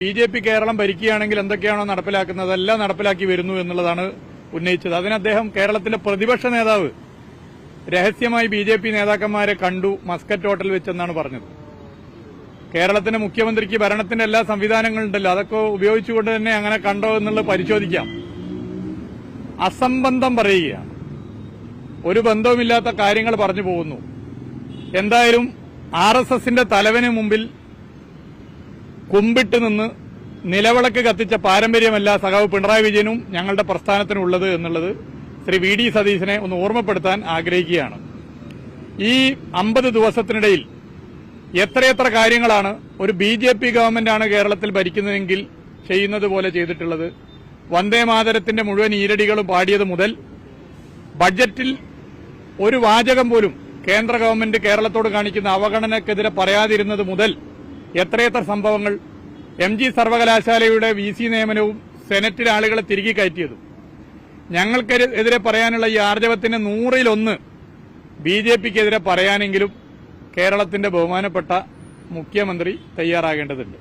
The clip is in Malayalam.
ബി.ജെ.പി. കേരളം ഭരിക്കുകയാണെങ്കിൽ എന്തൊക്കെയാണോ നടപ്പിലാക്കുന്നത് അതെല്ലാം നടപ്പിലാക്കി വരുന്നു എന്നുള്ളതാണ് ഉന്നയിച്ചത്. അതിന് അദ്ദേഹം കേരളത്തിലെ പ്രതിപക്ഷ നേതാവ് രഹസ്യമായി ബി.ജെ.പി. നേതാക്കന്മാരെ കണ്ടു മസ്കറ്റ് ഹോട്ടൽ വെച്ചെന്നാണ് പറഞ്ഞത്. കേരളത്തിന്റെ മുഖ്യമന്ത്രിക്ക് ഭരണത്തിന്റെ എല്ലാ സംവിധാനങ്ങളുണ്ടല്ലോ, അതൊക്കെ ഉപയോഗിച്ചുകൊണ്ട് തന്നെ അങ്ങനെ കണ്ടോ എന്നുള്ളത് പരിശോധിക്കാം. അസംബന്ധം പറയുകയാണ്, ഒരു ബന്ധവുമില്ലാത്ത കാര്യങ്ങൾ പറഞ്ഞു പോകുന്നു. എന്തായാലും ആർഎസ്എസിന്റെ തലവന് മുമ്പിൽ കുമ്പിട്ട് നിന്ന് നിലവിളക്ക് കത്തിച്ച പാരമ്പര്യമല്ല സഖാവ് പിണറായി വിജയനും ഞങ്ങളുടെ പ്രസ്ഥാനത്തിനുള്ളത് എന്നുള്ളത് ശ്രീ വി ഡി സതീശനെ ഒന്ന് ഓർമ്മപ്പെടുത്താൻ ആഗ്രഹിക്കുകയാണ്. ഈ 50 ദിവസത്തിനിടയിൽ എത്രയെത്ര കാര്യങ്ങളാണ് ഒരു ബി.ജെ.പി. ഗവൺമെന്റാണ് കേരളത്തിൽ ഭരിക്കുന്നതെങ്കിൽ ചെയ്യുന്നത് പോലെ ചെയ്തിട്ടുള്ളത്. വന്ദേമാതരത്തിന്റെ മുഴുവൻ ഈരടികളും പാടിയത് മുതൽ ബഡ്ജറ്റിൽ ഒരു വാചകം പോലും കേന്ദ്ര ഗവൺമെന്റ് കേരളത്തോട് കാണിക്കുന്ന അവഗണനക്കെതിരെ പറയാതിരുന്നത് മുതൽ എത്രയെത്ര സംഭവങ്ങൾ, എം.ജി. സർവകലാശാലയുടെ വി.സി. നിയമനവും സെനറ്റിൽ ആളുകളെ തിരികെ കയറ്റിയതും. ഞങ്ങൾക്കെതിരെ പറയാനുള്ള ഈ ആർജവത്തിന് 100-1 ബി.ജെ.പിക്കെതിരെ പറയാനെങ്കിലും കേരളത്തിന്റെ ബഹുമാനപ്പെട്ട മുഖ്യമന്ത്രി തയ്യാറാകേണ്ടതുണ്ട്.